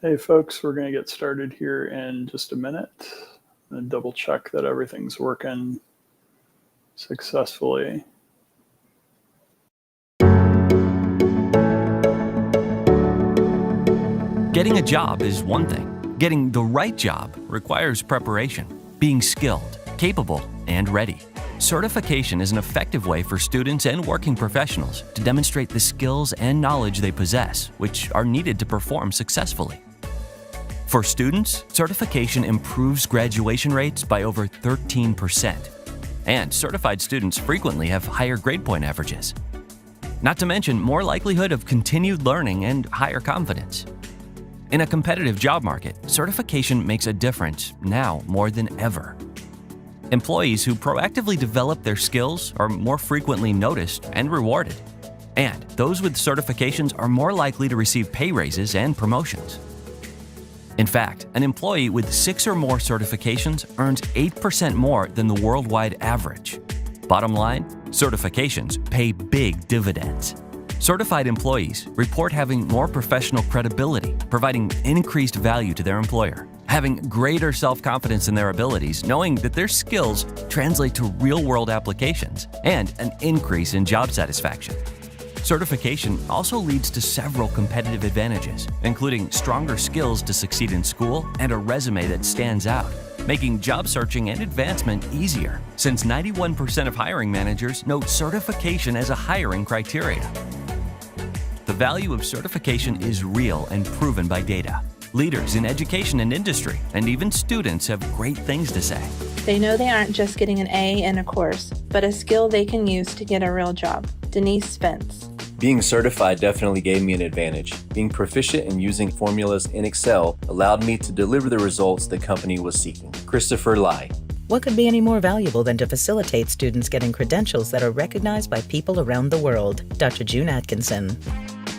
Hey folks, we're going to get started here in just a minute and double check that everything's working successfully. Getting a job is one thing. Getting the right job requires preparation, being skilled, capable, and ready. Certification is an effective way for students and working professionals to demonstrate the skills and knowledge they possess, which are needed to perform successfully. For students, certification improves graduation rates by over 13%, and certified students frequently have higher grade point averages. Not to mention more likelihood of continued learning and higher confidence. In a competitive job market, certification makes a difference now more than ever. Employees who proactively develop their skills are more frequently noticed and rewarded, and those with certifications are more likely to receive pay raises and promotions. In fact, an employee with 6 or more certifications earns 8% more than the worldwide average. Bottom line, certifications pay big dividends. Certified employees report having more professional credibility, providing increased value to their employer, having greater self-confidence in their abilities, knowing that their skills translate to real-world applications, and an increase in job satisfaction. Certification also leads to several competitive advantages, including stronger skills to succeed in school and a resume that stands out, making job searching and advancement easier, since 91% of hiring managers note certification as a hiring criteria. The value of certification is real and proven by data. Leaders in education and industry, and even students, have great things to say. They know they aren't just getting an A in a course, but a skill they can use to get a real job. Denise Spence. Being certified definitely gave me an advantage. Being proficient in using formulas in Excel allowed me to deliver the results the company was seeking. Christopher Lai. What could be any more valuable than to facilitate students getting credentials that are recognized by people around the world? Dr. June Atkinson.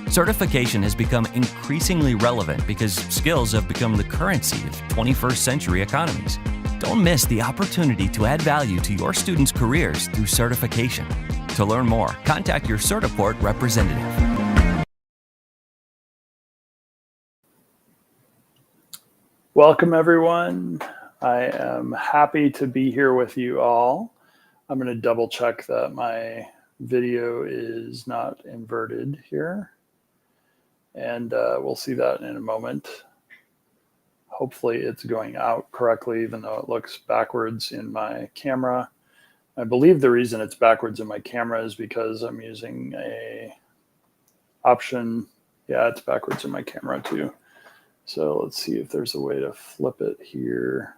Certification has become increasingly relevant because skills have become the currency of 21st century economies. Don't miss the opportunity to add value to your students' careers through certification. To learn more, contact your Certiport representative. Welcome everyone. I am happy to be here with you all. I'm going to double check that my video is not inverted here. And we'll see that in a moment. Hopefully it's going out correctly, even though it looks backwards in my camera. I believe the reason it's backwards in my camera is because I'm using a option. Yeah, it's backwards in my camera too. So let's see if there's a way to flip it here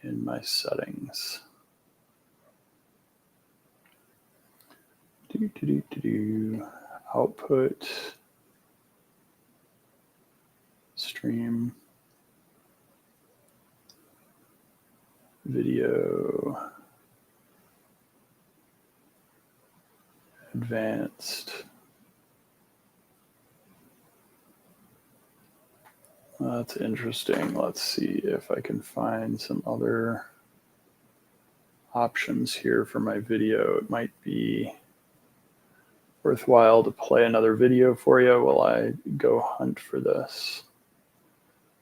in my settings. Output. Stream. Video. Advanced. That's interesting. Let's see if I can find some other options here for my video. It might be worthwhile to play another video for you while I go hunt for this.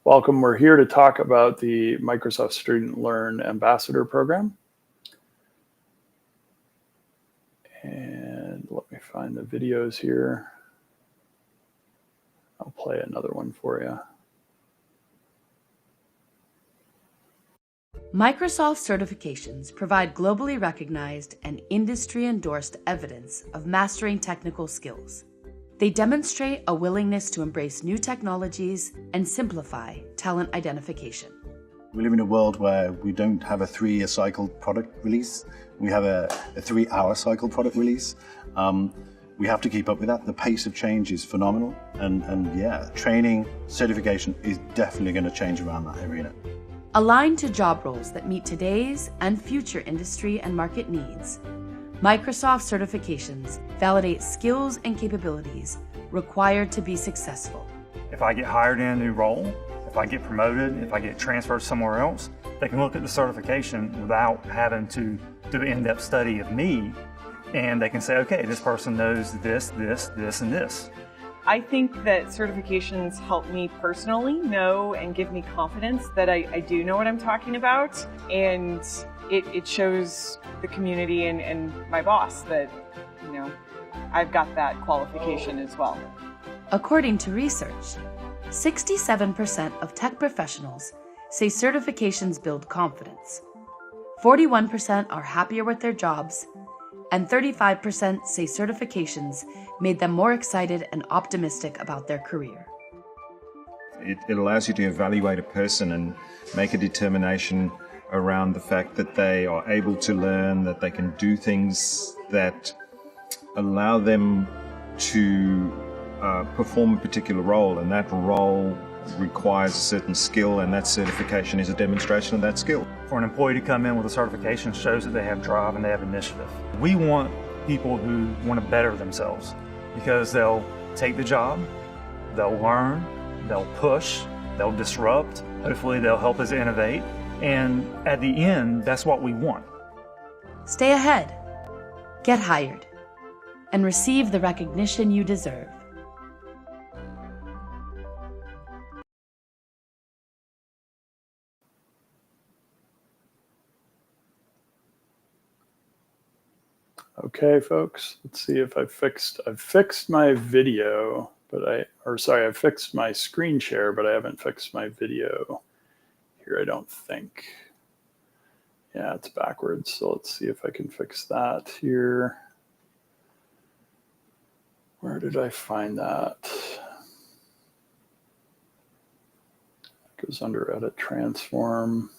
Welcome. We're here to talk about the Microsoft Student Learn Ambassador Program. And let me find the videos here. I'll play another one for you. Microsoft certifications provide globally recognized and industry-endorsed evidence of mastering technical skills. They demonstrate a willingness to embrace new technologies and simplify talent identification. We live in a world where we don't have a 3-year cycle product release. We have a 3-hour cycle product release. We have to keep up with that. The pace of change is phenomenal. And yeah, training, certification is definitely going to change around that arena. Aligned to job roles that meet today's and future industry and market needs, Microsoft certifications validate skills and capabilities required to be successful. If I get hired in a new role, if I get promoted, if I get transferred somewhere else, they can look at the certification without having to do an in-depth study of me, and they can say, okay, this person knows this, this, this, and this. I think that certifications help me personally know and give me confidence that I do know what I'm talking about. And it shows the community and my boss that, you know, I've got that qualification as well. According to research, 67% of tech professionals say certifications build confidence. 41% are happier with their jobs, and 35% say certifications made them more excited and optimistic about their career. It allows you to evaluate a person and make a determination around the fact that they are able to learn, that they can do things that allow them to perform a particular role, and that role requires a certain skill, and that certification is a demonstration of that skill. For an employee to come in with a certification shows that they have drive and they have initiative. We want people who want to better themselves because they'll take the job, they'll learn, they'll push, they'll disrupt, hopefully they'll help us innovate, and at the end, that's what we want. Stay ahead, get hired, and receive the recognition you deserve. Okay, folks, let's see if I've fixed my video, but I fixed my screen share, but I haven't fixed my video here, I don't think. Yeah, it's backwards. So let's see if I can fix that here. Where did I find that? It goes under Edit Transform.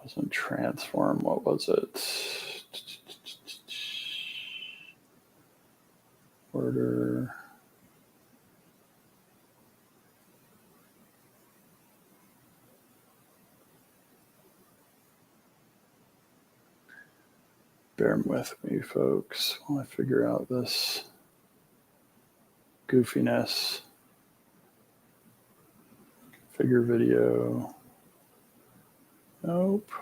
Wasn't Transform, what was it? Order. Bear with me, folks, while I figure out this goofiness. Figure video. Nope.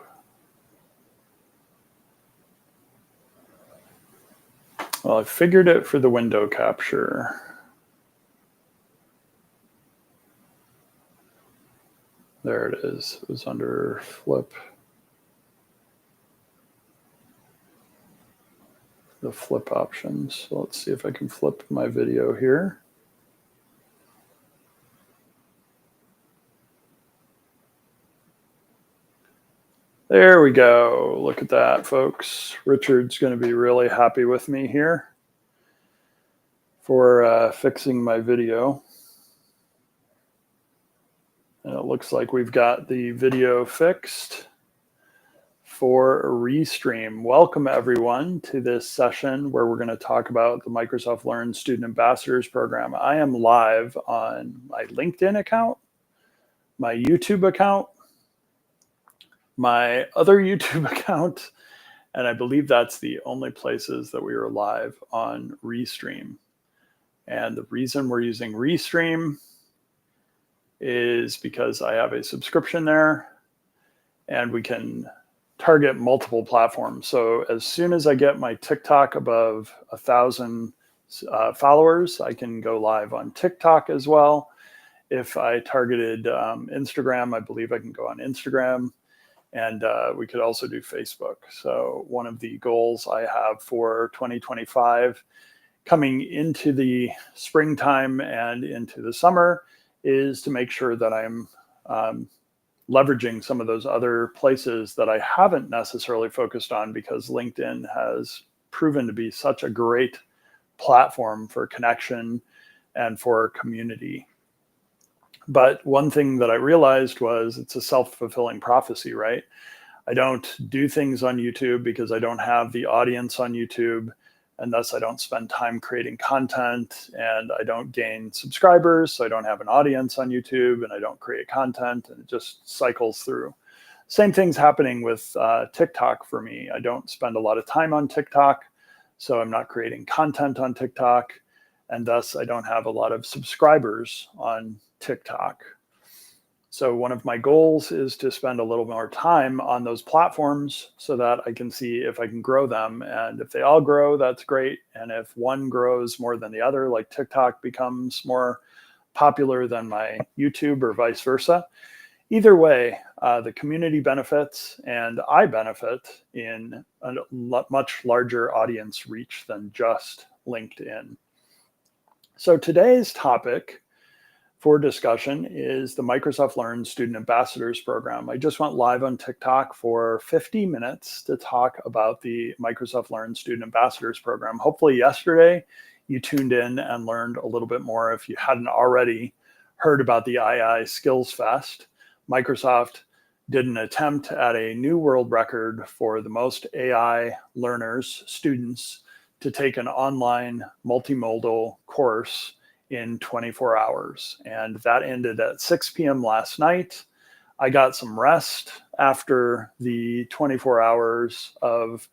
Well, I figured it for the window capture. There it is. It was under flip. The flip options. So let's see if I can flip my video here. There we go. Look at that, folks. Richard's going to be really happy with me here for fixing my video. And it looks like we've got the video fixed for Restream. Welcome, everyone, to this session where we're going to talk about the Microsoft Learn Student Ambassadors Program. I am live on my LinkedIn account, my YouTube account, my other YouTube account, and I believe that's the only places that we are live on Restream. And the reason we're using Restream is because I have a subscription there and we can target multiple platforms. So as soon as I get my TikTok above 1,000 followers, I can go live on TikTok as well. If I targeted Instagram, I believe I can go on Instagram. And we could also do Facebook. So one of the goals I have for 2025 coming into the springtime and into the summer is to make sure that I'm leveraging some of those other places that I haven't necessarily focused on because LinkedIn has proven to be such a great platform for connection and for community. But one thing that I realized was it's a self-fulfilling prophecy, right? I don't do things on YouTube because I don't have the audience on YouTube, and thus I don't spend time creating content, and I don't gain subscribers, so I don't have an audience on YouTube, and I don't create content, and it just cycles through. Same thing's happening with TikTok for me. I don't spend a lot of time on TikTok, so I'm not creating content on TikTok, and thus I don't have a lot of subscribers on TikTok. So one of my goals is to spend a little more time on those platforms so that I can see if I can grow them. And if they all grow, that's great. And if one grows more than the other, like TikTok becomes more popular than my YouTube or vice versa, either way, the community benefits and I benefit in a much larger audience reach than just LinkedIn. So today's topic for discussion is the Microsoft Learn Student Ambassadors Program. I just went live on TikTok for 50 minutes to talk about the Microsoft Learn Student Ambassadors Program. Hopefully yesterday you tuned in and learned a little bit more if you hadn't already heard about the II Skills Fest. Microsoft did an attempt at a new world record for the most AI learners, students, to take an online multimodal course in 24 hours. And that ended at 6 p.m. last night. I got some rest after the 24 hours of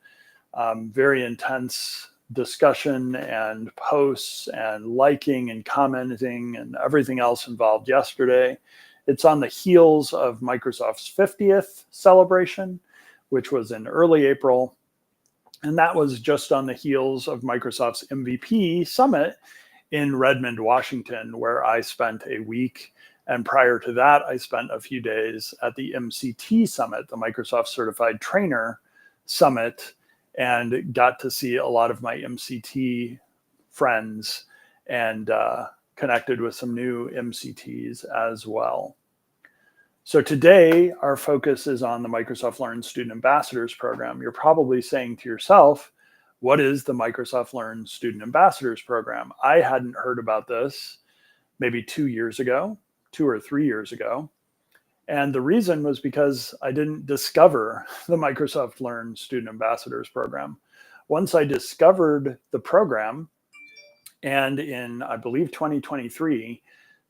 very intense discussion and posts and liking and commenting and everything else involved yesterday. It's on the heels of Microsoft's 50th celebration, which was in early April. And that was just on the heels of Microsoft's MVP Summit in Redmond, Washington, where I spent a week. And prior to that, I spent a few days at the MCT Summit, the Microsoft Certified Trainer Summit, and got to see a lot of my MCT friends and connected with some new MCTs as well. So today, our focus is on the Microsoft Learn Student Ambassadors Program. You're probably saying to yourself, what is the Microsoft Learn Student Ambassadors Program? I hadn't heard about this maybe 2 years ago, 2 or 3 years ago. And the reason was because I didn't discover the Microsoft Learn Student Ambassadors Program. Once I discovered the program, and in, I believe, 2023,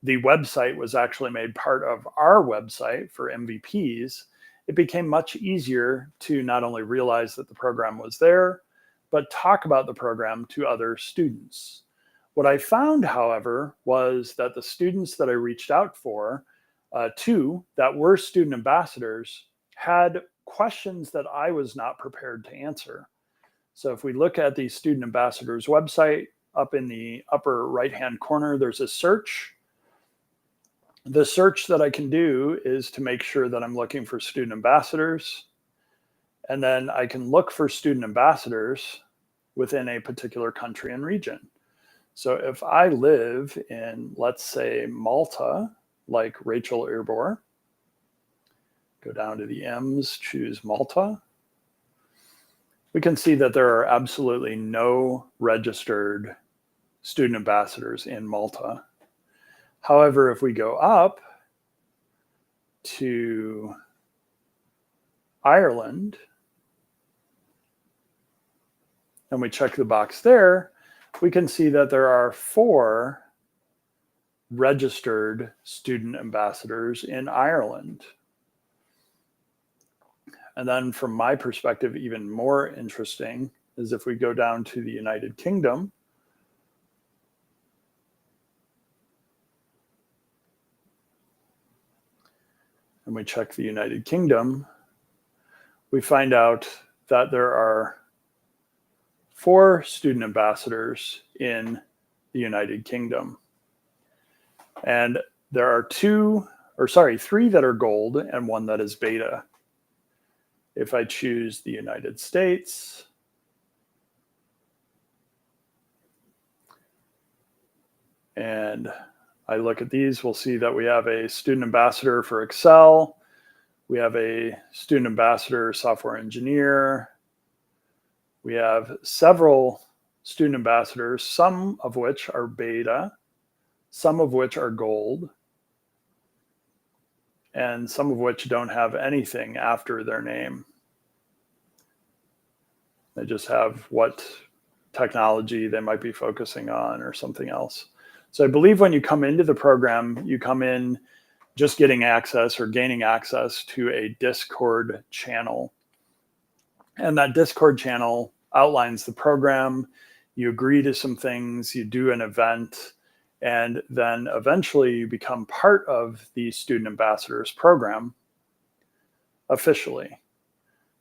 the website was actually made part of our website for MVPs, it became much easier to not only realize that the program was there, but talk about the program to other students. What I found, however, was that the students that I reached out to that were student ambassadors had questions that I was not prepared to answer. So if we look at the Student Ambassadors website, up in the upper right-hand corner, there's a search. The search that I can do is to make sure that I'm looking for student ambassadors. And then I can look for student ambassadors within a particular country and region. So if I live in, let's say, Malta, like Rachel Irbor, go down to the M's, choose Malta, we can see that there are absolutely no registered student ambassadors in Malta. However, if we go up to Ireland, and we check the box there, we can see that there are 4 registered student ambassadors in Ireland. And then from my perspective, even more interesting is if we go down to the United Kingdom, and we check the United Kingdom, we find out that there are 4 student ambassadors in the United Kingdom. And there are 3 that are gold and 1 that is beta. If I choose the United States, and I look at these, we'll see that we have a student ambassador for Excel. We have a student ambassador software engineer. We have several student ambassadors, some of which are beta, some of which are gold, and some of which don't have anything after their name. They just have what technology they might be focusing on or something else. So I believe when you come into the program, you come in just getting access or gaining access to a Discord channel. And that Discord channel outlines the program. You agree to some things, you do an event, And then eventually you become part of the Student Ambassadors program officially.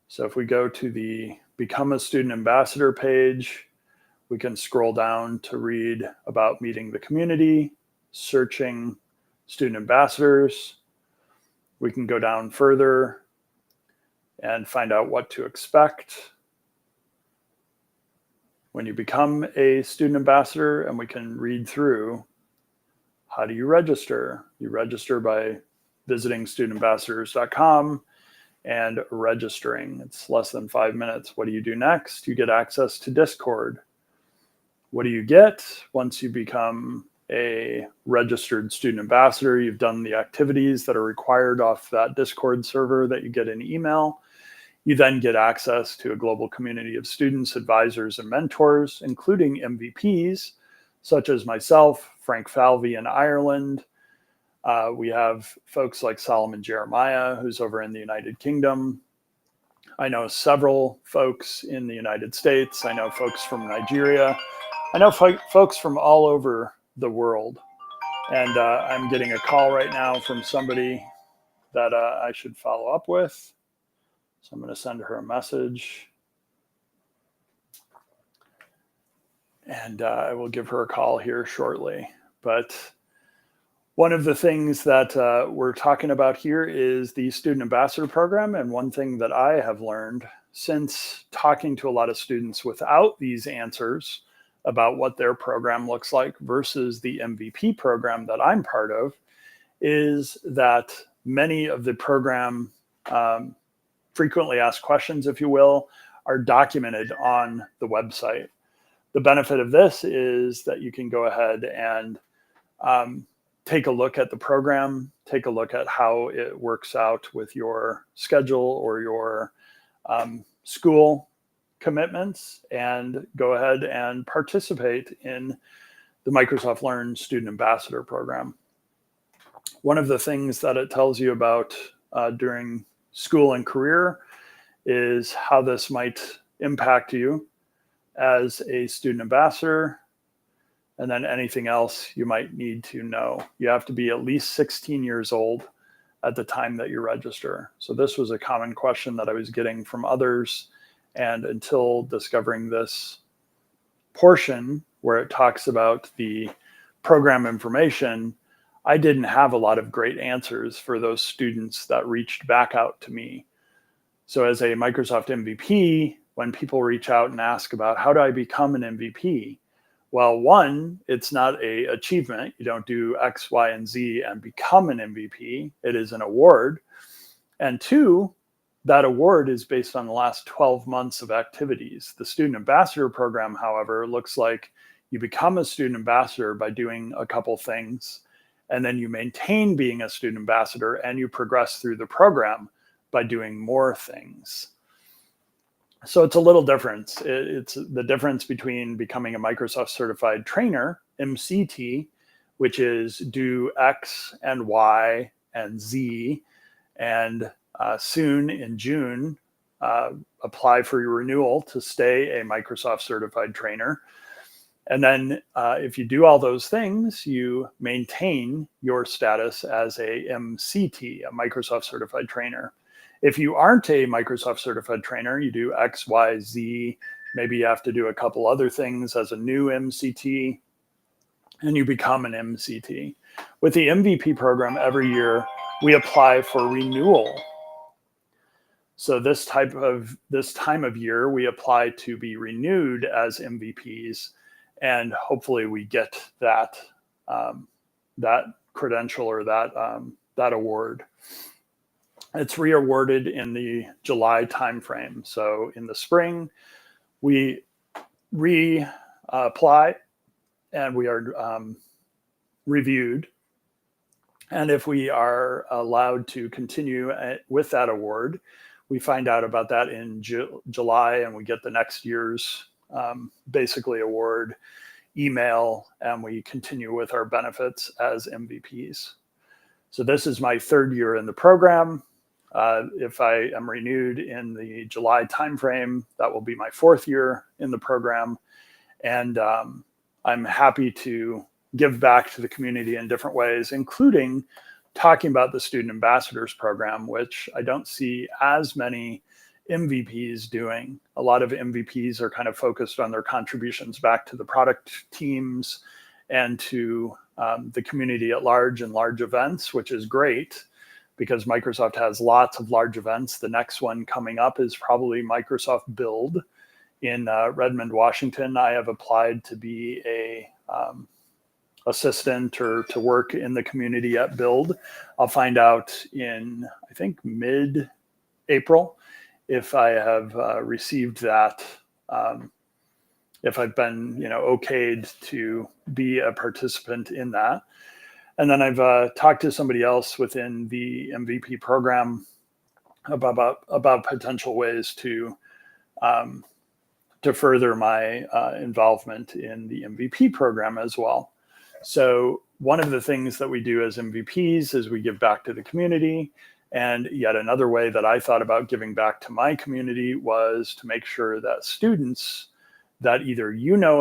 So if we go to the Become a Student Ambassador page, we can scroll down to read about meeting the community, searching student ambassadors. We can go down further and find out what to expect when you become a student ambassador, and we can read through how do you register. You register by visiting studentambassadors.com and registering. It's less than 5 minutes. What do you do next? You get access to Discord. What do you get once you become a registered student ambassador? You've done the activities that are required off that Discord server that you get in email. You then get access to a global community of students, advisors, and mentors, including MVPs, such as myself, Frank Falvey in Ireland. We have folks like Solomon Jeremiah, who's over in the United Kingdom. I know several folks in the United States. I know folks from Nigeria. I know folks from all over the world. And I'm getting a call right now from somebody that I should follow up with. So I'm going to send her a message. And I will give her a call here shortly. But one of the things that we're talking about here is the Student Ambassador Program. And one thing that I have learned since talking to a lot of students without these answers about what their program looks like versus the MVP program that I'm part of is that many of the program frequently asked questions, if you will, are documented on the website. The benefit of this is that you can go ahead and take a look at the program, take a look at how it works out with your schedule or your school commitments, and go ahead and participate in the Microsoft Learn Student Ambassador Program. One of the things that it tells you about during school and career is how this might impact you as a student ambassador, and then anything else you might need to know. You have to be at least 16 years old at the time that you register. So this was a common question that I was getting from others, and until discovering this portion where it talks about the program information, I didn't have a lot of great answers for those students that reached back out to me. So as a Microsoft MVP, when people reach out and ask about how do I become an MVP? Well, one, it's not an achievement. You don't do X, Y, and Z and become an MVP. It is an award. And two, that award is based on the last 12 months of activities. The Student Ambassador Program, however, looks like you become a student ambassador by doing a couple things, and then you maintain being a student ambassador and you progress through the program by doing more things. So it's a little different. It's the difference between becoming a Microsoft Certified Trainer, MCT, which is do X and Y and Z, and soon in June, apply for your renewal to stay a Microsoft Certified Trainer. And then if you do all those things, you maintain your status as a MCT, a Microsoft Certified Trainer. If you aren't a Microsoft Certified Trainer, you do X, Y, Z, maybe you have to do a couple other things as a new MCT, and you become an MCT. With the MVP program, every year we apply for renewal. So this time of year, we apply to be renewed as MVPs, and hopefully we get that that credential or that award. It's re-awarded in the July timeframe. So in the spring, we apply and we are reviewed. And if we are allowed to continue with that award, we find out about that in July, and we get the next year's basically award email, and we continue with our benefits as MVPs. So this is my third year in the program. If I am renewed in the July timeframe, that will be my fourth year in the program. And I'm happy to give back to the community in different ways, including talking about the Student Ambassadors Program, which I don't see as many MVPs doing. A lot of MVPs are kind of focused on their contributions back to the product teams and to the community at large and large events, which is great because Microsoft has lots of large events. The next one coming up is probably Microsoft Build in Redmond, Washington. I have applied to be a assistant or to work in the community at Build. I'll find out in, I think, mid-April if I have received that, if I've been, okayed to be a participant in that. And then I've talked to somebody else within the MVP program about potential ways to further my involvement in the MVP program as well. So one of the things that we do as MVPs is we give back to the community. And yet another way that I thought about giving back to my community was to make sure that students that either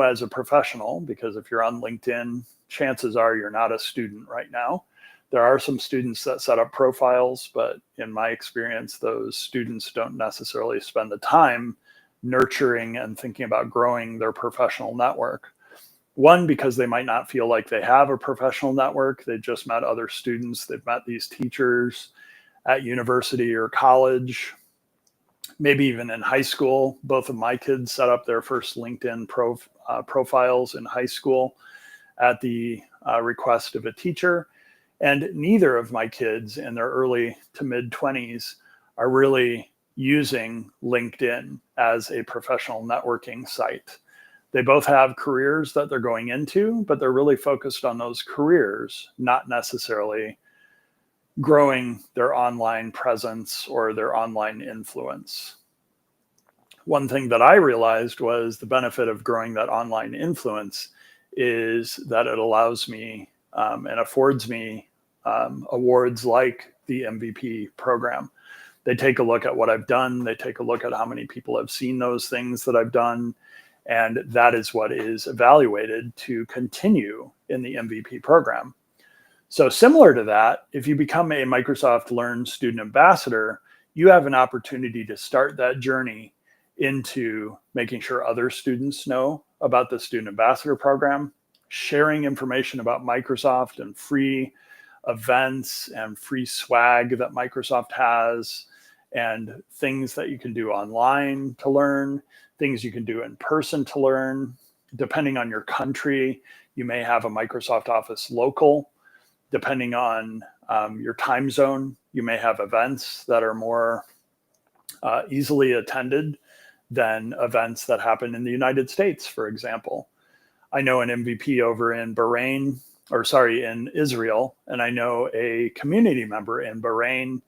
as a professional, because if you're on LinkedIn, chances are you're not a student right now. There are some students that set up profiles, but in my experience, those students don't necessarily spend the time nurturing and thinking about growing their professional network. One, because they might not feel like they have a professional network. They just met other students. They've met these teachers at university or college, maybe even in high school. Both of my kids set up their first LinkedIn profiles in high school at the request of a teacher. And neither of my kids in their early to mid 20s are really using LinkedIn as a professional networking site. They both have careers that they're going into, but they're really focused on those careers, not necessarily growing their online presence or their online influence. One thing that I realized was the benefit of growing that online influence is that it allows me and affords me awards like the MVP program. They take a look at what I've done. They take a look at how many people have seen those things that I've done. And that is what is evaluated to continue in the MVP program. So similar to that, if you become a Microsoft Learn Student Ambassador, you have an opportunity to start that journey into making sure other students know about the Student Ambassador program, sharing information about Microsoft and free events and free swag that Microsoft has, and things that you can do online to learn, things you can do in person to learn. Depending on your country, you may have a Microsoft Office local. Depending on your time zone, you may have events that are more easily attended than events that happen in the United States, for example. I know an MVP over in in Israel, and I know a community member in Bahrain,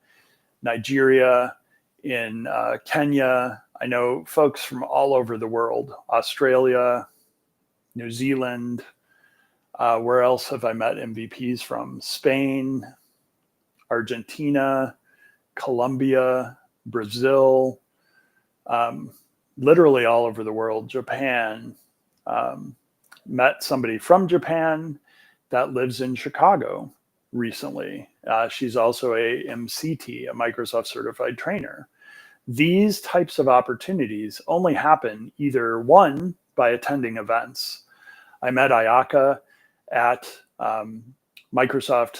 Nigeria, in Kenya. I know folks from all over the world, Australia, New Zealand. Where else have I met MVPs from? Spain, Argentina, Colombia, Brazil, literally all over the world, Japan. Met somebody from Japan that lives in Chicago recently. She's also a MCT, a Microsoft Certified Trainer. These types of opportunities only happen either one, by attending events. I met Ayaka at Microsoft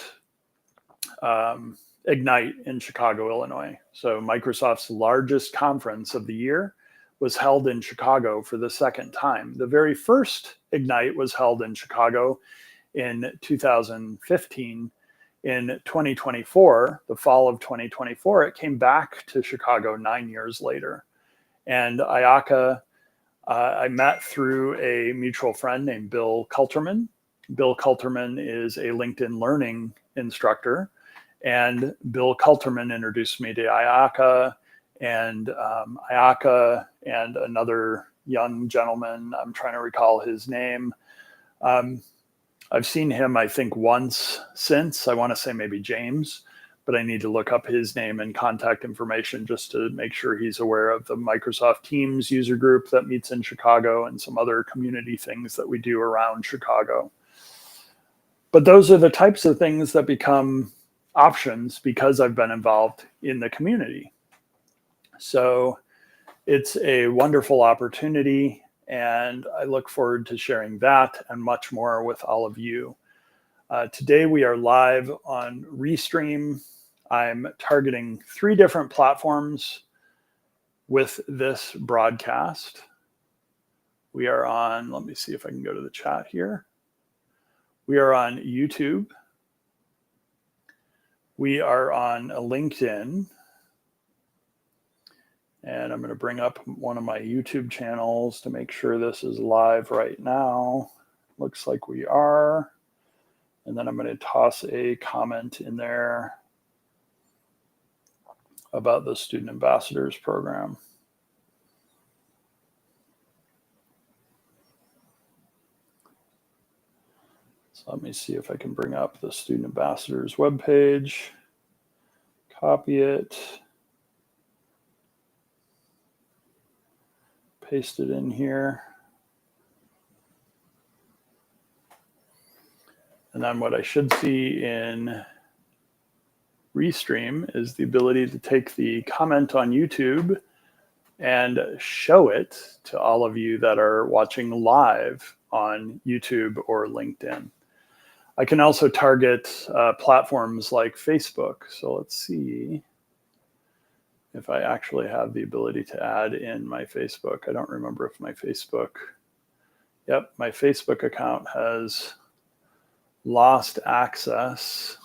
Ignite in Chicago, Illinois. So Microsoft's largest conference of the year was held in Chicago for the second time. The very first Ignite was held in Chicago in 2015. In 2024, the fall of 2024, it came back to Chicago 9 years later. And Ayaka, I met through a mutual friend named Bill Kulterman. Bill Kulterman is a LinkedIn Learning instructor. And Bill Kulterman introduced me to Ayaka, and Ayaka and another young gentleman, I'm trying to recall his name. I've seen him, I think, once since. I want to say maybe James, but I need to look up his name and contact information just to make sure he's aware of the Microsoft Teams user group that meets in Chicago and some other community things that we do around Chicago. But those are the types of things that become options because I've been involved in the community. So it's a wonderful opportunity, and I look forward to sharing that and much more with all of you. Today we are live on Restream. I'm targeting 3 different platforms with this broadcast. We are on, let me see if I can go to the chat here. We are on YouTube. We are on LinkedIn. And I'm going to bring up one of my YouTube channels to make sure this is live right now. Looks like we are. And then I'm going to toss a comment in there about the Student Ambassadors Program. So let me see if I can bring up the Student Ambassadors webpage, copy it, paste it in here. And then what I should see in Restream is the ability to take the comment on YouTube and show it to all of you that are watching live on YouTube or LinkedIn. I can also target platforms like Facebook. So let's see if I actually have the ability to add in my Facebook. I don't remember if my Facebook, yep, my Facebook account has lost access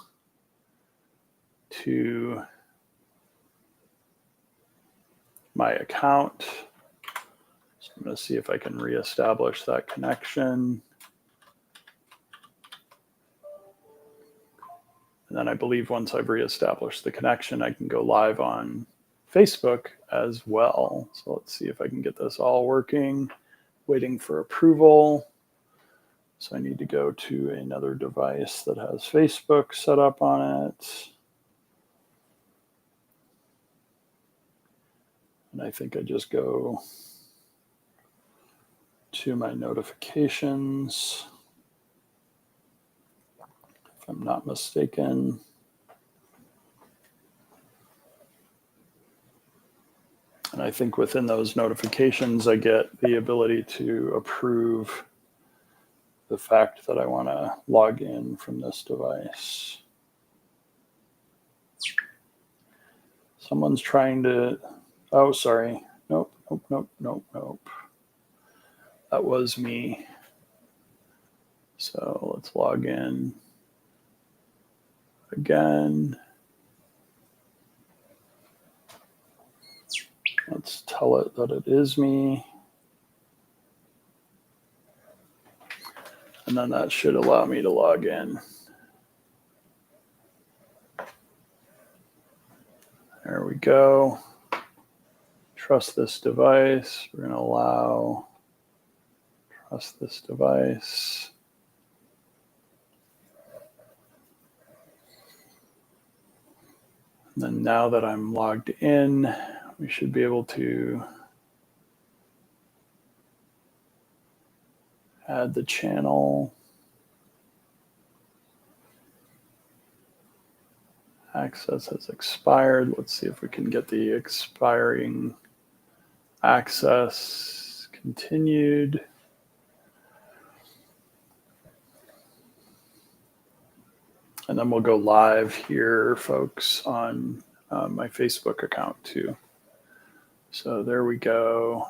to my account. So I'm going to see if I can reestablish that connection. And then I believe once I've reestablished the connection, I can go live on Facebook as well. So let's see if I can get this all working. Waiting for approval. So I need to go to another device that has Facebook set up on it. And I think I just go to my notifications, if I'm not mistaken. And I think within those notifications, I get the ability to approve the fact that I want to log in from this device. Someone's trying to, oh, sorry. Nope. That was me. So let's log in again. Let's tell it that it is me. And then that should allow me to log in. There we go. Trust this device. We're going to allow trust this device. And then now that I'm logged in, we should be able to add the channel. Access has expired. Let's see if we can get the expiring access continued. And then we'll go live here, folks, on my Facebook account too. So there we go.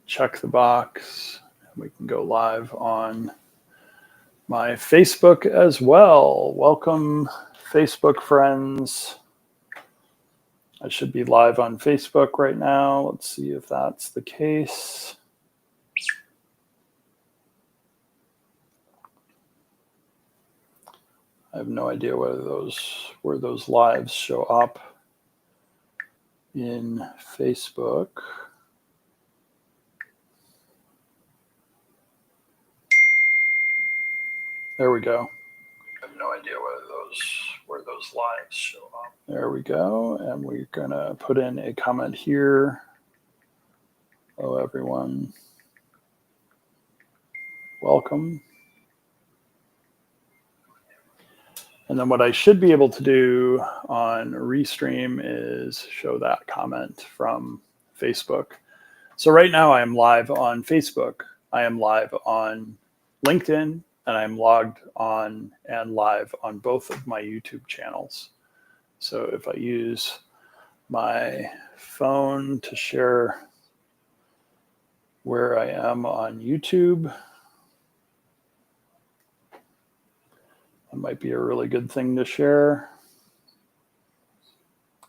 Check the box, and we can go live on my Facebook as well. Welcome, Facebook friends. I should be live on Facebook right now. Let's see if that's the case. I have no idea where those lives show up in Facebook. There we go. I have no idea where those lives show up. There we go. And we're going to put in a comment here. Hello, everyone. welcome. And then what I should be able to do on Restream is show that comment from Facebook. So right now I am live on Facebook. I am live on LinkedIn, and I'm logged on and live on both of my YouTube channels. So if I use my phone to share where I am on YouTube, that might be a really good thing to share,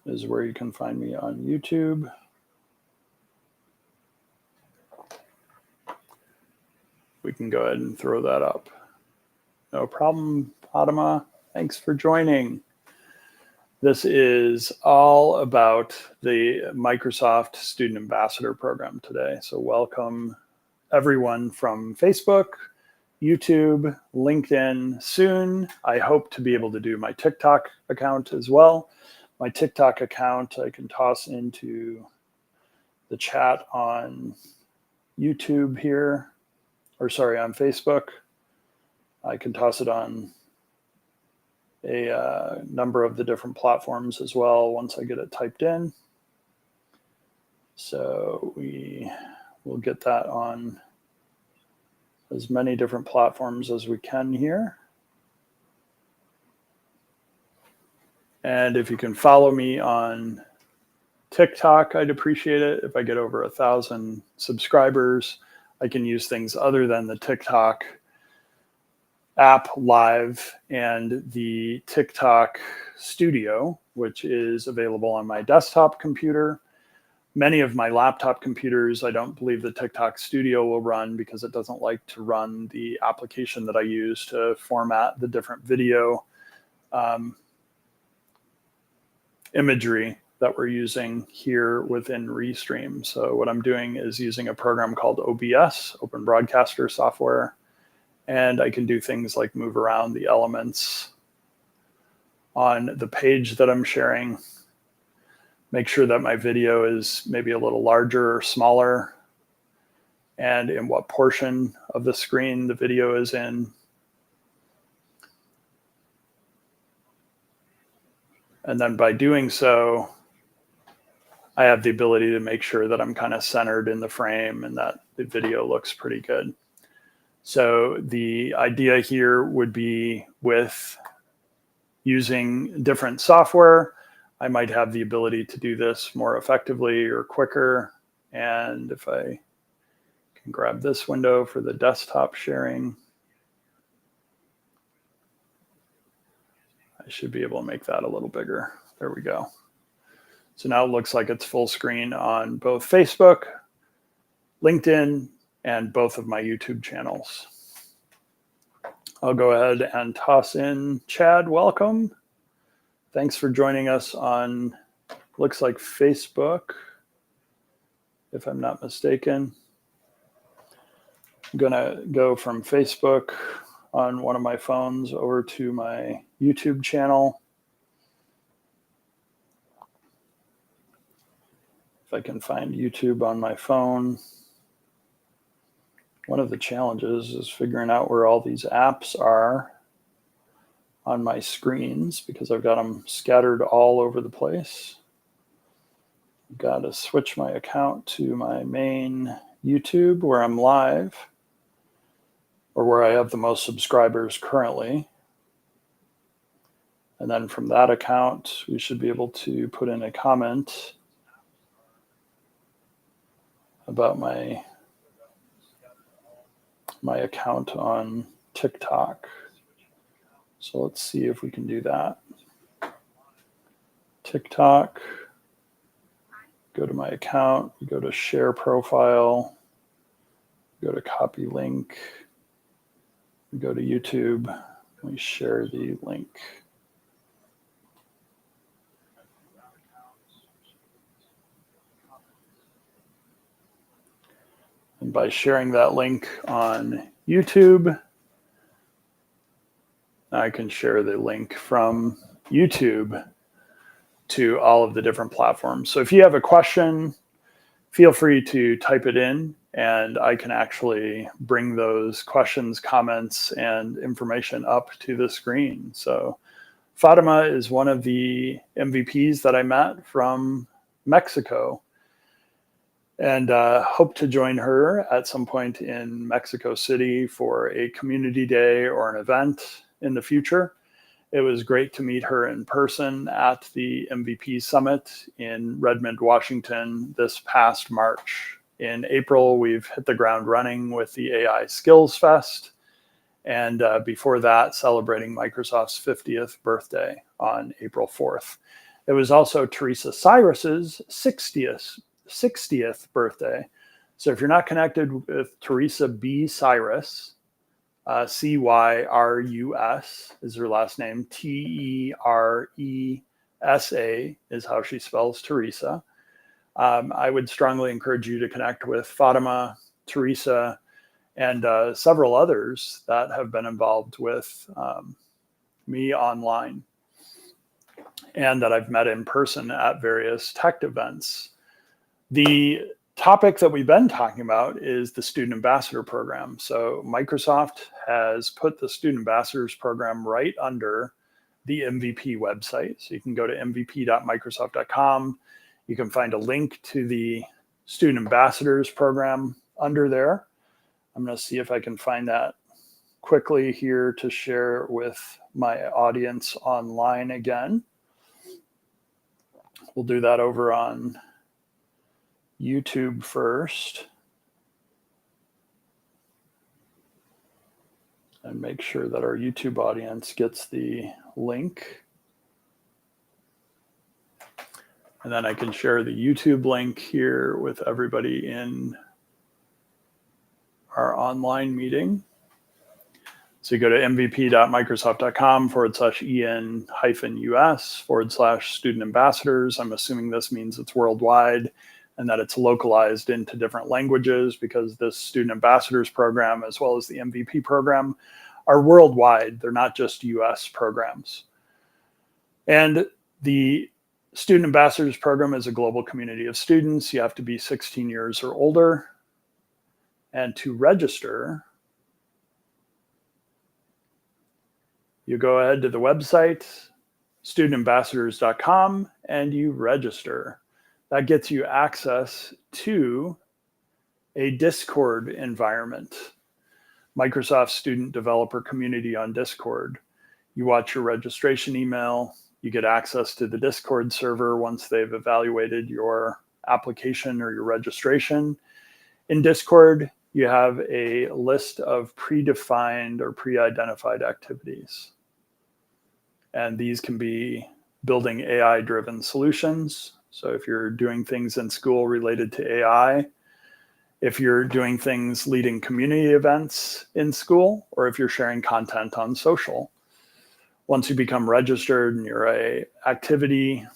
is where you can find me on YouTube. We can go ahead and throw that up. No problem, Padma. Thanks for joining. This is all about the Microsoft Student Ambassador Program today. So welcome everyone from Facebook, YouTube, LinkedIn. Soon, I hope to be able to do my TikTok account as well. My TikTok account I can toss into the chat on YouTube here, or sorry, on Facebook. I can toss it on a number of the different platforms as well once I get it typed in. So we will get that on as many different platforms as we can here. And if you can follow me on TikTok, I'd appreciate it. If I get over 1,000 subscribers, I can use things other than the TikTok app live and the TikTok Studio, which is available on my desktop computer. Many of my laptop computers, I don't believe the TikTok Studio will run because it doesn't like to run the application that I use to format the different video imagery that we're using here within Restream. So what I'm doing is using a program called OBS, Open Broadcaster Software, and I can do things like move around the elements on the page that I'm sharing, make sure that my video is maybe a little larger or smaller, and in what portion of the screen the video is in. And then by doing so, I have the ability to make sure that I'm kind of centered in the frame and that the video looks pretty good. So the idea here would be with using different software, I might have the ability to do this more effectively or quicker. And if I can grab this window for the desktop sharing, I should be able to make that a little bigger. There we go. So now it looks like it's full screen on both Facebook, LinkedIn, and both of my YouTube channels. I'll go ahead and toss in Chad, welcome. Thanks for joining us on, looks like Facebook, if I'm not mistaken. I'm gonna go from Facebook on one of my phones over to my YouTube channel. If I can find YouTube on my phone. One of the challenges is figuring out where all these apps are on my screens because I've got them scattered all over the place. I've got to switch my account to my main YouTube where I'm live, or where I have the most subscribers currently. And then from that account, we should be able to put in a comment about my account on TikTok. So let's see if we can do that. TikTok, go to my account, go to share profile, go to copy link, go to YouTube, we share the link. And by sharing that link on YouTube, I can share the link from YouTube to all of the different platforms. So if you have a question, feel free to type it in and I can actually bring those questions, comments, and information up to the screen. So Fatima is one of the MVPs that I met from Mexico, and hope to join her at some point in Mexico City for a community day or an event in the future. It was great to meet her in person at the MVP Summit in Redmond, Washington this past March. In April, we've hit the ground running with the AI Skills Fest, and before that, celebrating Microsoft's 50th birthday on April 4th. It was also Teresa Cyrus's 60th birthday. So if you're not connected with Teresa B. Cyrus, Cyrus is her last name. Teresa is how she spells Teresa. I would strongly encourage you to connect with Fatima, Teresa, and several others that have been involved with me online and that I've met in person at various tech events. The topic that we've been talking about is the Student Ambassador Program. So Microsoft has put the Student Ambassadors Program right under the MVP website. So you can go to mvp.microsoft.com. You can find a link to the Student Ambassadors Program under there. I'm going to see if I can find that quickly here to share with my audience online again. We'll do that over on YouTube first and make sure that our YouTube audience gets the link. And then I can share the YouTube link here with everybody in our online meeting. So you go to mvp.microsoft.com/en-us/student ambassadors. I'm assuming this means it's worldwide and that it's localized into different languages, because this Student Ambassadors Program, as well as the MVP program, are worldwide. They're not just US programs. And the Student Ambassadors Program is a global community of students. You have to be 16 years or older. And to register, you go ahead to the website, studentambassadors.com, and you register. That gets you access to a Discord environment, Microsoft Student Developer Community on Discord. You watch your registration email, you get access to the Discord server once they've evaluated your application or your registration. In Discord, you have a list of predefined or pre-identified activities. And these can be building AI-driven solutions. So if you're doing things in school related to AI, if you're doing things leading community events in school, or if you're sharing content on social. Once you become registered and you're a activity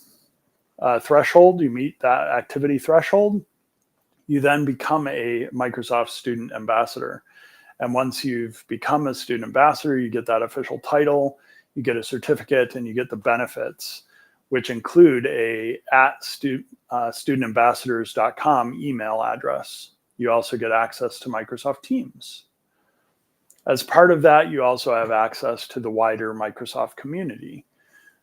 threshold, you meet that activity threshold, you then become a Microsoft Student Ambassador. And once you've become a Student Ambassador, you get that official title, you get a certificate, and you get the benefits, which include a studentambassadors.com email address. You also get access to Microsoft Teams. As part of that, you also have access to the wider Microsoft community.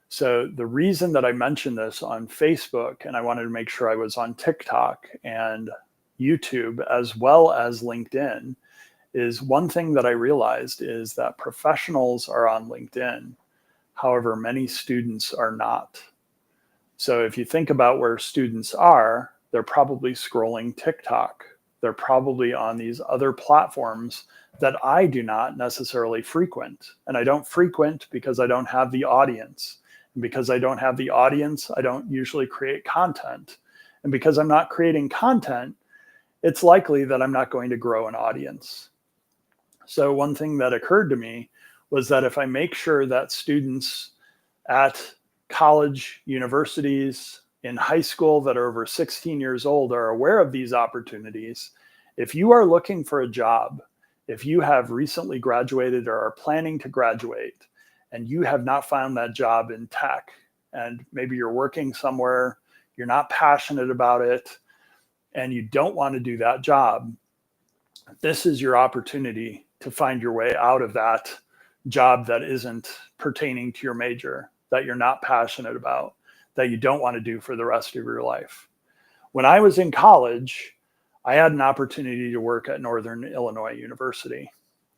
So the reason that I mentioned this on Facebook, and I wanted to make sure I was on TikTok and YouTube as well as LinkedIn, is one thing that I realized is that professionals are on LinkedIn. However, many students are not. So if you think about where students are, they're probably scrolling TikTok. They're probably on these other platforms that I do not necessarily frequent. And I don't frequent because I don't have the audience. And because I don't have the audience, I don't usually create content. And because I'm not creating content, it's likely that I'm not going to grow an audience. So one thing that occurred to me was that if I make sure that students at college, universities, in high school that are over 16 years old are aware of these opportunities, if you are looking for a job, if you have recently graduated or are planning to graduate, and you have not found that job in tech, and maybe you're working somewhere, you're not passionate about it, and you don't want to do that job, this is your opportunity to find your way out of that job that isn't pertaining to your major, that you're not passionate about, that you don't want to do for the rest of your life. When I was in college, I had an opportunity to work at Northern Illinois University.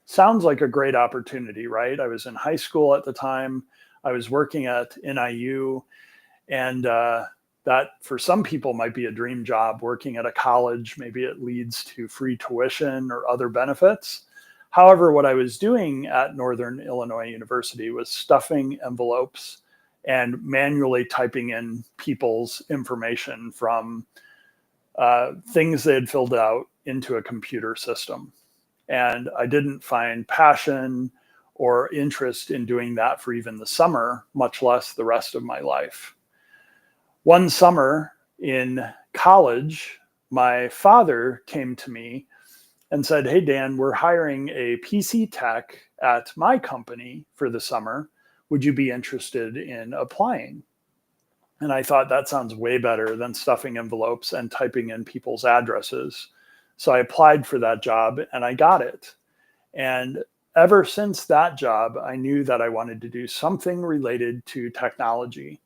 Sounds like a great opportunity, right? I was in high school at the time. I was working at NIU, and that for some people might be a dream job, working at a college. Maybe it leads to free tuition or other benefits. However, what I was doing at Northern Illinois University was stuffing envelopes and manually typing in people's information from things they had filled out into a computer system. And I didn't find passion or interest in doing that for even the summer, much less the rest of my life. One summer in college, my father came to me and said, "Hey, Dan, we're hiring a PC tech at my company for the summer. Would you be interested in applying?" And I thought that sounds way better than stuffing envelopes and typing in people's addresses. So I applied for that job and I got it. And ever since that job, I knew that I wanted to do something related to technology.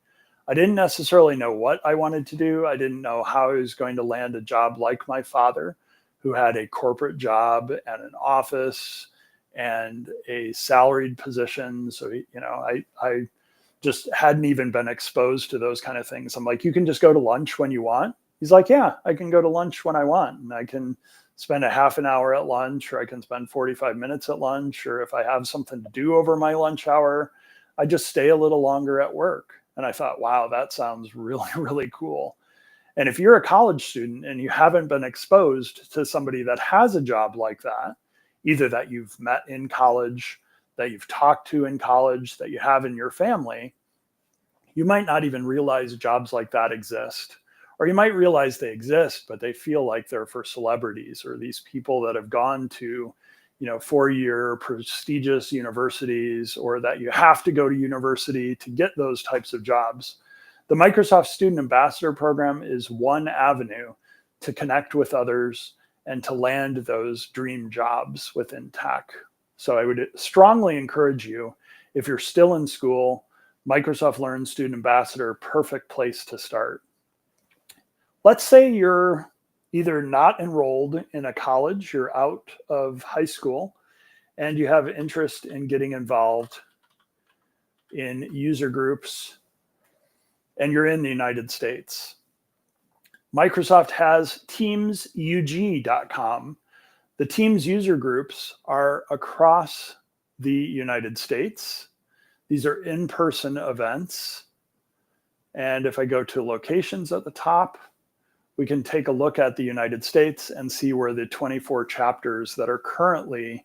I didn't necessarily know what I wanted to do. I didn't know how I was going to land a job like my father, who had a corporate job and an office and a salaried position. So, I just hadn't even been exposed to those kind of things. I'm like, "You can just go to lunch when you want?" He's like, "Yeah, I can go to lunch when I want. And I can spend a half an hour at lunch, or I can spend 45 minutes at lunch. Or if I have something to do over my lunch hour, I just stay a little longer at work." And I thought, wow, that sounds really, really cool. And if you're a college student and you haven't been exposed to somebody that has a job like that, either that you've met in college, that you've talked to in college, that you have in your family, you might not even realize jobs like that exist. Or you might realize they exist, but they feel like they're for celebrities or these people that have gone to, 4-year prestigious universities, or that you have to go to university to get those types of jobs. The Microsoft Student Ambassador Program is one avenue to connect with others and to land those dream jobs within tech. So I would strongly encourage you, if you're still in school, Microsoft Learn Student Ambassador, perfect place to start. Let's say you're either not enrolled in a college, you're out of high school, and you have interest in getting involved in user groups, and you're in the United States. Microsoft has teamsug.com. The Teams user groups are across the United States. These are in-person events. And if I go to locations at the top, we can take a look at the United States and see where the 24 chapters that are currently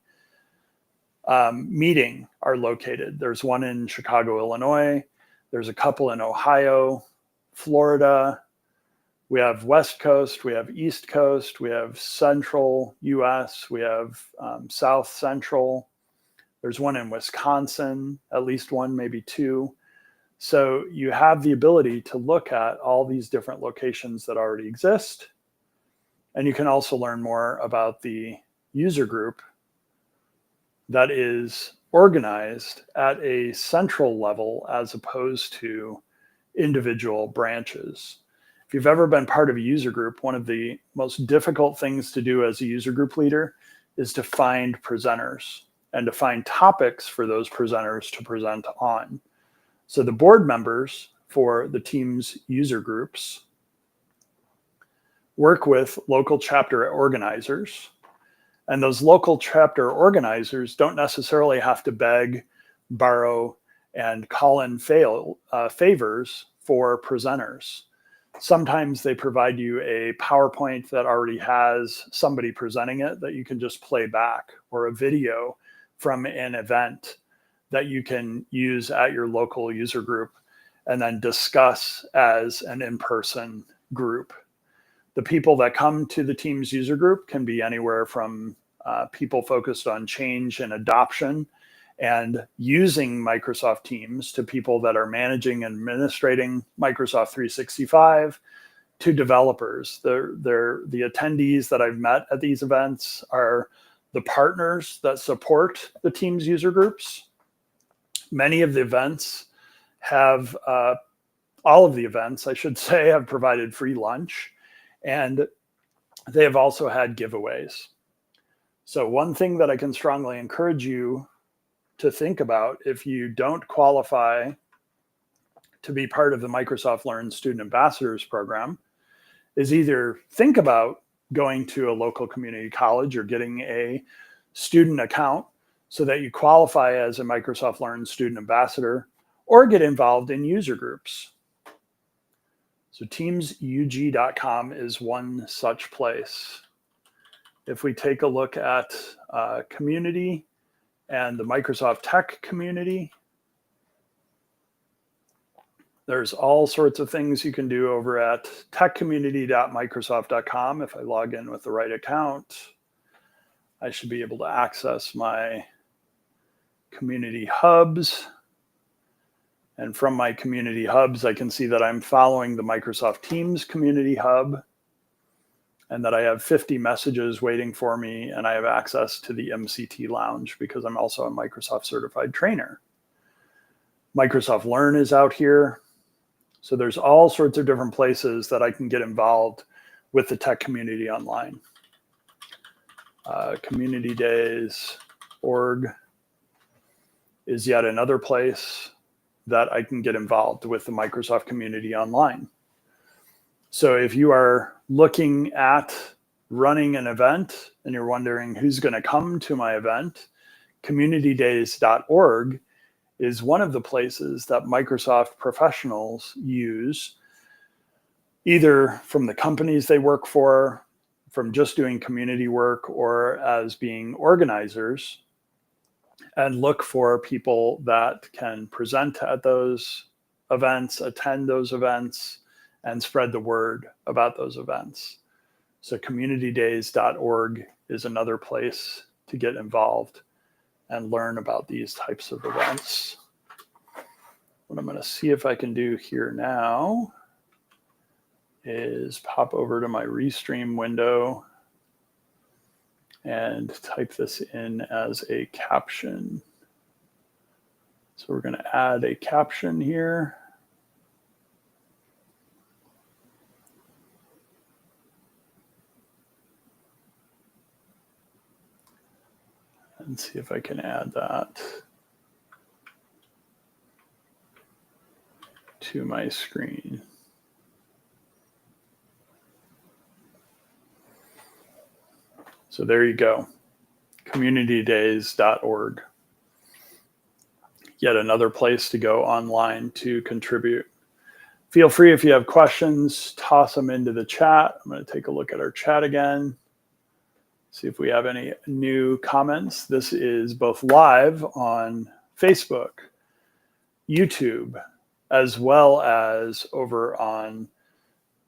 meeting are located. There's one in Chicago, Illinois. There's a couple in Ohio, Florida. We have West Coast, we have East Coast, we have Central US, we have South Central. There's one in Wisconsin, at least one, maybe two. So you have the ability to look at all these different locations that already exist. And you can also learn more about the user group that is organized at a central level as opposed to individual branches. If you've ever been part of a user group, one of the most difficult things to do as a user group leader is to find presenters and to find topics for those presenters to present on. So the board members for the Teams user groups work with local chapter organizers. And those local chapter organizers don't necessarily have to beg, borrow, and call in favors for presenters. Sometimes they provide you a PowerPoint that already has somebody presenting it that you can just play back, or a video from an event that you can use at your local user group and then discuss as an in-person group. The people that come to the Teams user group can be anywhere from people focused on change and adoption and using Microsoft Teams, to people that are managing and administrating Microsoft 365, to developers. The attendees that I've met at these events are the partners that support the Teams user groups. Many of the events have, all of the events, I should say, have provided free lunch, and they have also had giveaways. So one thing that I can strongly encourage you to think about if you don't qualify to be part of the Microsoft Learn Student Ambassadors program is either think about going to a local community college or getting a student account so that you qualify as a Microsoft Learn Student Ambassador, or get involved in user groups. So teamsug.com is one such place. If we take a look at community and the Microsoft Tech community, there's all sorts of things you can do over at techcommunity.microsoft.com. If I log in with the right account, I should be able to access my community hubs. And from my community hubs, I can see that I'm following the Microsoft Teams community hub, and that I have 50 messages waiting for me, and I have access to the MCT Lounge because I'm also a Microsoft certified trainer. Microsoft Learn is out here. So there's all sorts of different places that I can get involved with the tech community online. CommunityDays.org is yet another place that I can get involved with the Microsoft community online. So if you are looking at running an event and you're wondering who's going to come to my event, CommunityDays.org is one of the places that Microsoft professionals use, either from the companies they work for, from just doing community work, or as being organizers, and look for people that can present at those events, attend those events, and spread the word about those events. So communitydays.org is another place to get involved and learn about these types of events. What I'm going to see if I can do here now is pop over to my Restream window and type this in as a caption. So we're going to add a caption here. And see if I can add that to my screen. So there you go, communitydays.org. Yet another place to go online to contribute. Feel free, if you have questions, toss them into the chat. I'm going to take a look at our chat again, see if we have any new comments. This is both live on Facebook, YouTube, as well as over on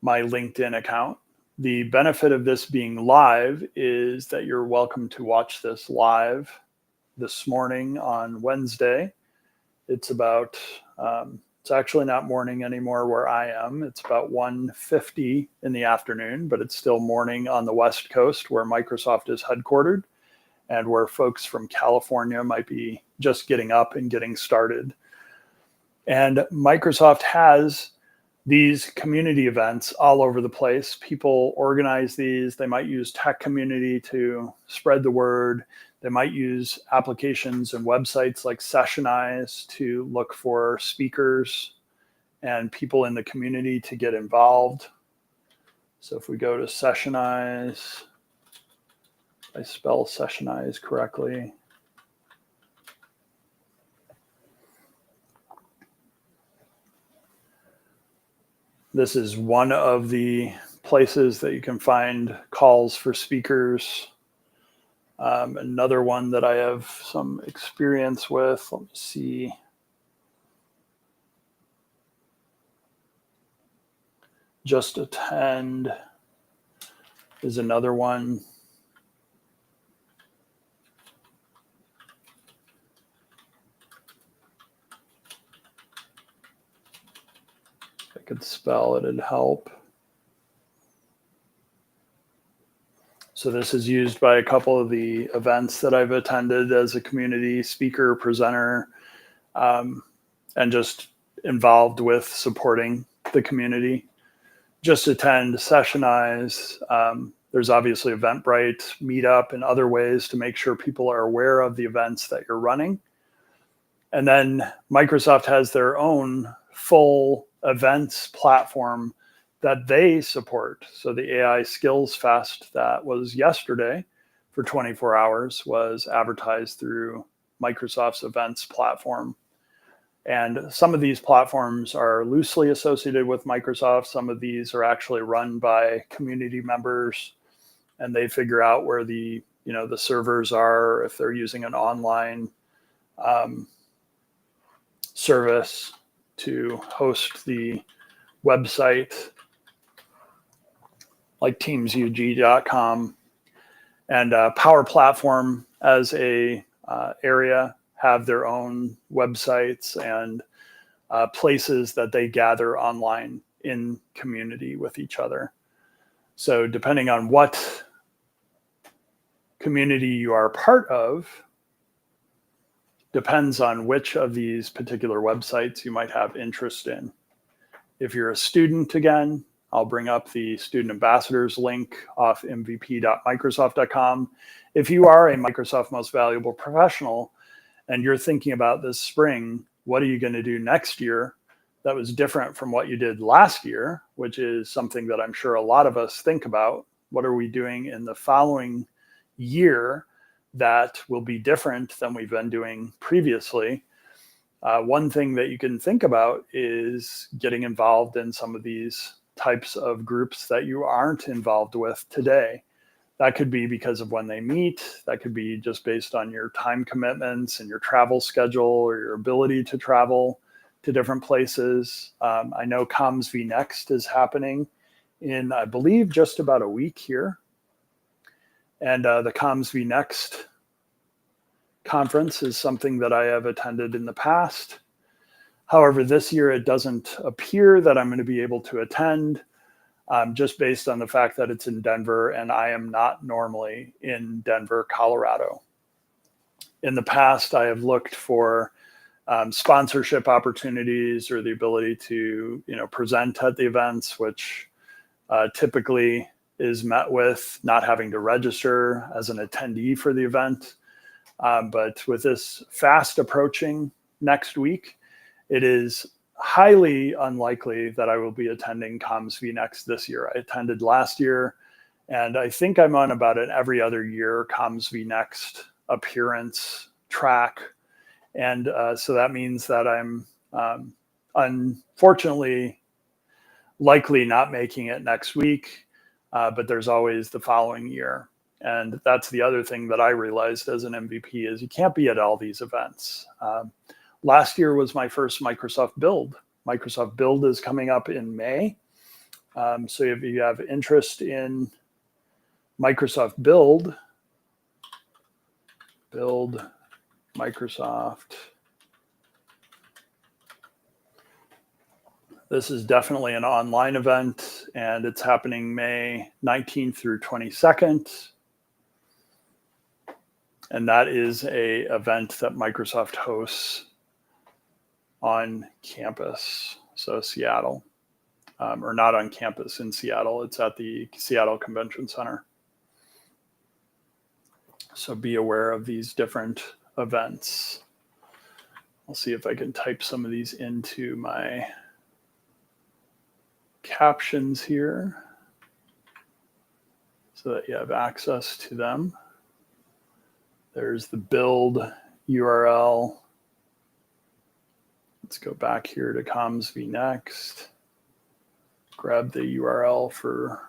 my LinkedIn account. The benefit of this being live is that you're welcome to watch this live this morning on Wednesday. It's about, it's actually not morning anymore where I am. It's about 1:50 in the afternoon, but it's still morning on the West Coast where Microsoft is headquartered and where folks from California might be just getting up and getting started. And Microsoft has these community events all over the place. People organize these. They might use tech community to spread the word. They might use applications and websites like Sessionize to look for speakers and people in the community to get involved. So if we go to Sessionize, I spell Sessionize correctly. This is one of the places that you can find calls for speakers. Another one that I have some experience with, let me see. Just Attend is another one. If I could spell it, it'd help. So this is used by a couple of the events that I've attended as a community speaker, presenter, and just involved with supporting the community. Just attend, sessionize. There's obviously Eventbrite, Meetup, and other ways to make sure people are aware of the events that you're running. And then Microsoft has their own full events platform that they support. So the AI Skills Fest that was yesterday for 24 hours was advertised through Microsoft's events platform. And some of these platforms are loosely associated with Microsoft. Some of these are actually run by community members, and they figure out where the servers are, if they're using an online service to host the website, like teamsug.com. And Power Platform as a area have their own websites and places that they gather online in community with each other. So depending on what community you are part of, depends on which of these particular websites you might have interest in. If you're a student, again, I'll bring up the student ambassadors link off mvp.microsoft.com. If you are a Microsoft Most Valuable Professional and you're thinking about this spring, what are you going to do next year that was different from what you did last year, which is something that I'm sure a lot of us think about. What are we doing in the following year that will be different than we've been doing previously? One thing that you can think about is getting involved in some of these types of groups that you aren't involved with today. That could be because of when they meet. That could be just based on your time commitments and your travel schedule or your ability to travel to different places. I know Comms v Next is happening in, I believe, just about a week here. And the Comms v Next conference is something that I have attended in the past. However, this year it doesn't appear that I'm going to be able to attend, just based on the fact that it's in Denver and I am not normally in Denver, Colorado. In the past, I have looked for sponsorship opportunities or the ability to, present at the events, which typically is met with not having to register as an attendee for the event. But with this fast approaching next week, it is highly unlikely that I will be attending Comms v Next this year. I attended last year, and I think I'm on about an every other year Comms v Next appearance track. And so that means that I'm unfortunately likely not making it next week, but there's always the following year. And that's the other thing that I realized as an MVP is you can't be at all these events. Last year was my first Microsoft Build. Microsoft Build is coming up in May. So if you have interest in Microsoft Build Microsoft. This is definitely an online event, and it's happening May 19th through 22nd. And that is a event that Microsoft hosts on campus, so Seattle, or not on campus in Seattle. It's at the Seattle Convention Center. So be aware of these different events. I'll see if I can type some of these into my captions here so that you have access to them. There's the build URL. Let's go back here to Comms v Next. Grab the URL for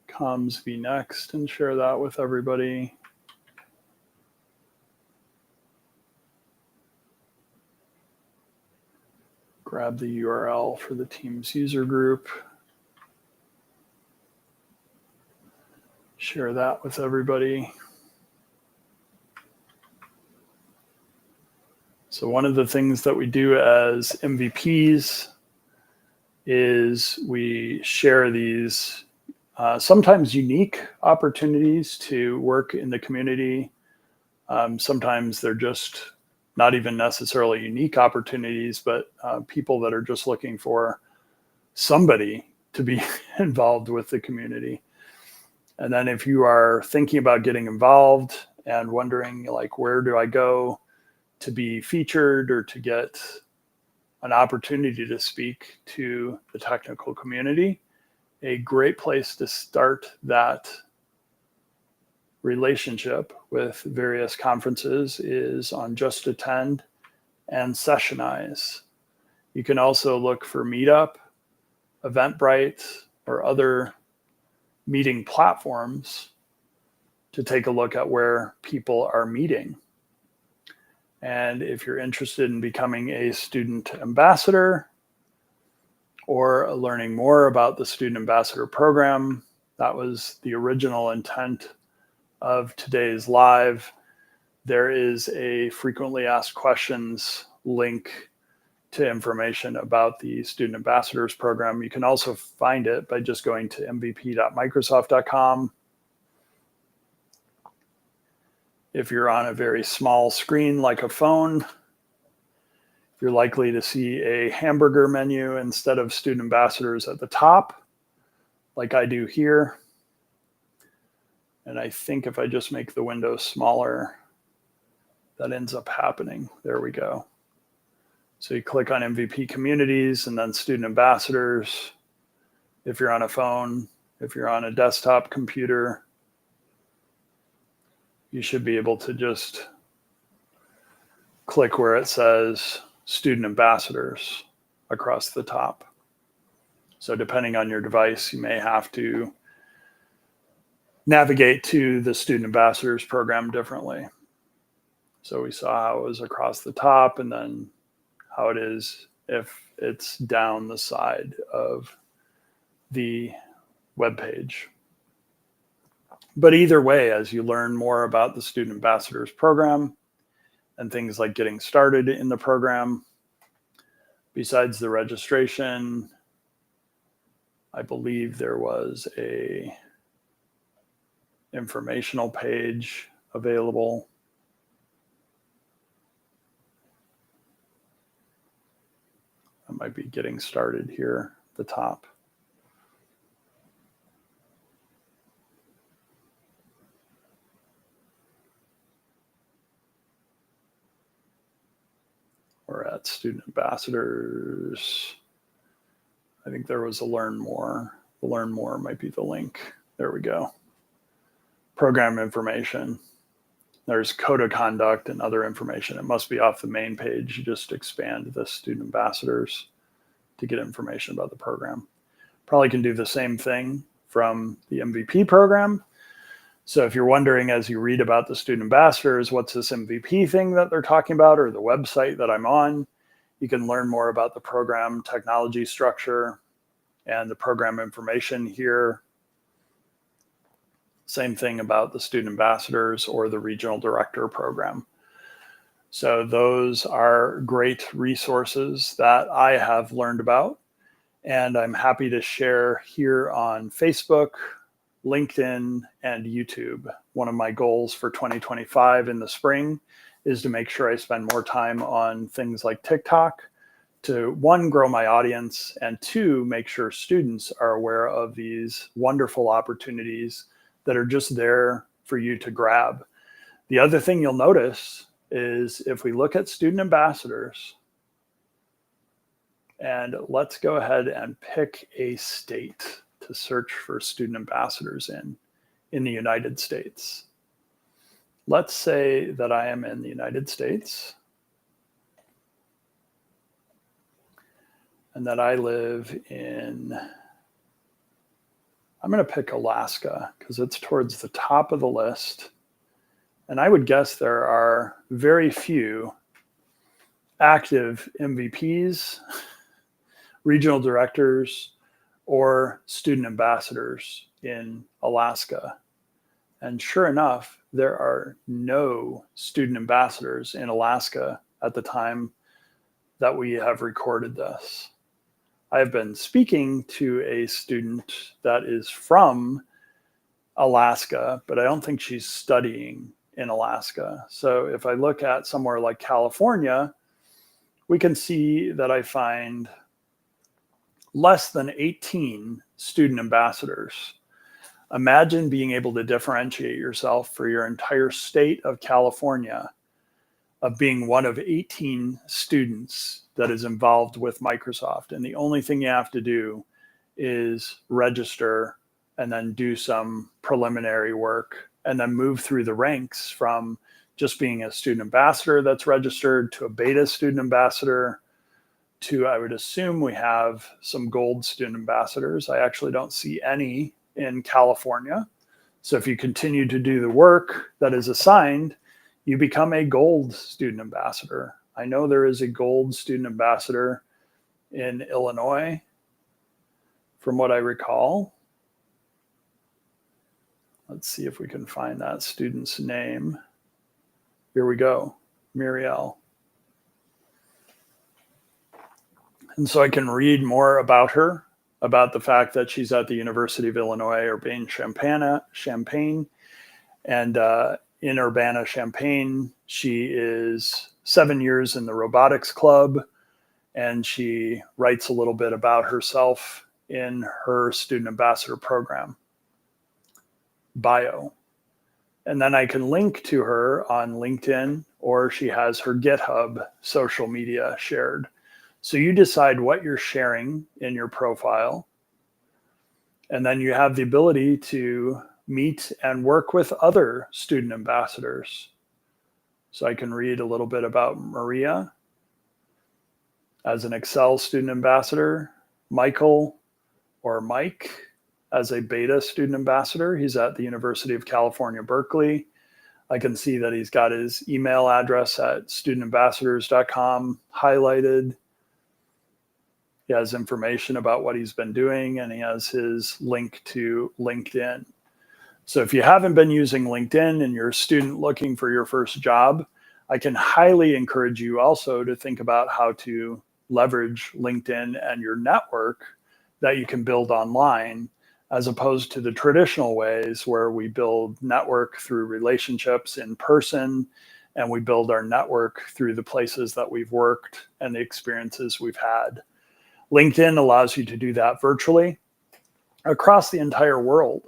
Comms v Next and share that with everybody. Grab the URL for the Teams user group. Share that with everybody. So one of the things that we do as MVPs is we share these sometimes unique opportunities to work in the community. Sometimes they're just not even necessarily unique opportunities, but people that are just looking for somebody to be involved with the community. And then if you are thinking about getting involved and wondering, like, where do I go to be featured or to get an opportunity to speak to the technical community, a great place to start that relationship with various conferences is on Just Attend and Sessionize. You can also look for Meetup, Eventbrite, or other meeting platforms to take a look at where people are meeting. And if you're interested in becoming a student ambassador or learning more about the Student Ambassador Program, that was the original intent of today's live. There is a frequently asked questions link to information about the Student Ambassadors Program. You can also find it by just going to mvp.microsoft.com. If you're on a very small screen like a phone, you're likely to see a hamburger menu instead of student ambassadors at the top, like I do here. And I think if I just make the window smaller, that ends up happening. There we go. So you click on MVP Communities and then Student Ambassadors. If you're on a phone, if you're on a desktop computer, you should be able to just click where it says Student Ambassadors across the top. So depending on your device, you may have to navigate to the Student Ambassadors Program differently. So we saw how it was across the top and then how it is if it's down the side of the web page. But either way, as you learn more about the Student Ambassadors Program and things like getting started in the program, besides the registration, I believe there was a informational page available. I might be getting started here at the top. We're at Student Ambassadors. I think there was a Learn More. The Learn More might be the link. There we go. Program information. There's code of conduct and other information. It must be off the main page. You just expand the Student Ambassadors to get information about the program. Probably can do the same thing from the MVP program. So if you're wondering as you read about the Student Ambassadors, what's this MVP thing that they're talking about, or the website that I'm on, you can learn more about the program technology structure and the program information here. Same thing about the Student Ambassadors or the Regional Director Program. So those are great resources that I have learned about, and I'm happy to share here on Facebook, LinkedIn, and YouTube. One of my goals for 2025 in the spring is to make sure I spend more time on things like TikTok to, one, grow my audience, and two, make sure students are aware of these wonderful opportunities that are just there for you to grab. The other thing you'll notice is if we look at student ambassadors, and let's go ahead and pick a state to search for student ambassadors in the United States. Let's say that I am in the United States and that I live in, I'm going to pick Alaska because it's towards the top of the list. And I would guess there are very few active MVPs, regional directors, or student ambassadors in Alaska. And sure enough, there are no student ambassadors in Alaska at the time that we have recorded this. I have been speaking to a student that is from Alaska, but I don't think she's studying in Alaska. So if I look at somewhere like California, we can see that I find less than 18 student ambassadors. Imagine being able to differentiate yourself for your entire state of California of being one of 18 students that is involved with Microsoft. And the only thing you have to do is register and then do some preliminary work and then move through the ranks from just being a student ambassador that's registered to a beta student ambassador to, I would assume we have some gold student ambassadors. I actually don't see any in California. So if you continue to do the work that is assigned, you become a gold student ambassador. I know there is a gold student ambassador in Illinois, from what I recall. Let's see if we can find that student's name. Here we go, Muriel. And so I can read more about her, about the fact that she's at the University of Illinois, Urbana-Champaign. And in Urbana-Champaign, she is 7 years in the robotics club, and she writes a little bit about herself in her student ambassador program bio. And then I can link to her on LinkedIn, or she has her GitHub social media shared. So you decide what you're sharing in your profile, and then you have the ability to meet and work with other student ambassadors. So I can read a little bit about Maria as an Excel student ambassador, Michael or Mike as a beta student ambassador. He's at the University of California, Berkeley. I can see that he's got his email address at studentambassadors.com highlighted. He has information about what he's been doing, and he has his link to LinkedIn. So if you haven't been using LinkedIn and you're a student looking for your first job, I can highly encourage you also to think about how to leverage LinkedIn and your network that you can build online, as opposed to the traditional ways where we build network through relationships in person, and we build our network through the places that we've worked and the experiences we've had. LinkedIn allows you to do that virtually across the entire world.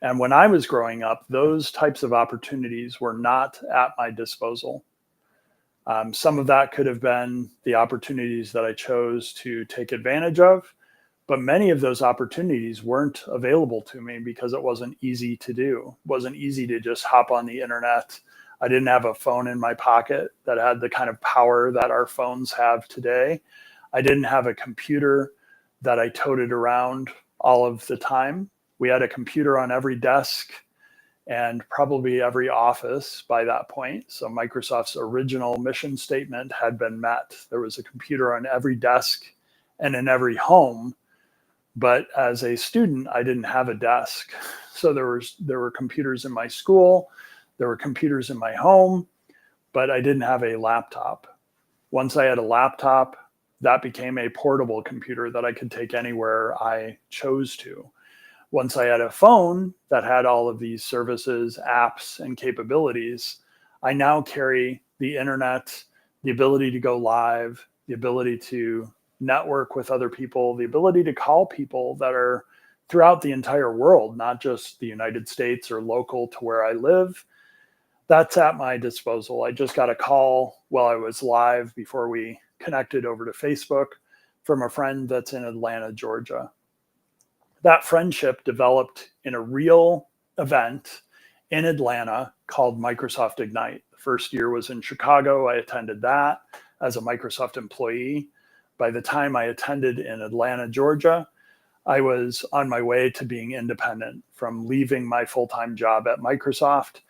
And when I was growing up, those types of opportunities were not at my disposal. Some of that could have been the opportunities that I chose to take advantage of, but many of those opportunities weren't available to me because it wasn't easy to do. It wasn't easy to just hop on the internet. I didn't have a phone in my pocket that had the kind of power that our phones have today. I didn't have a computer that I toted around all of the time. We had a computer on every desk and probably every office by that point. So Microsoft's original mission statement had been met. There was a computer on every desk and in every home. But as a student, I didn't have a desk. So there were computers in my school, there were computers in my home, but I didn't have a laptop. Once I had a laptop, that became a portable computer that I could take anywhere I chose to. Once I had a phone that had all of these services, apps, and capabilities, I now carry the internet, the ability to go live, the ability to network with other people, the ability to call people that are throughout the entire world, not just the United States or local to where I live. That's at my disposal. I just got a call while I was live before we connected over to Facebook from a friend that's in Atlanta, Georgia. That friendship developed in a real event in Atlanta called Microsoft Ignite. The first year was in Chicago. I attended that as a Microsoft employee. By the time I attended in Atlanta, Georgia, I was on my way to being independent from leaving my full-time job at Microsoft.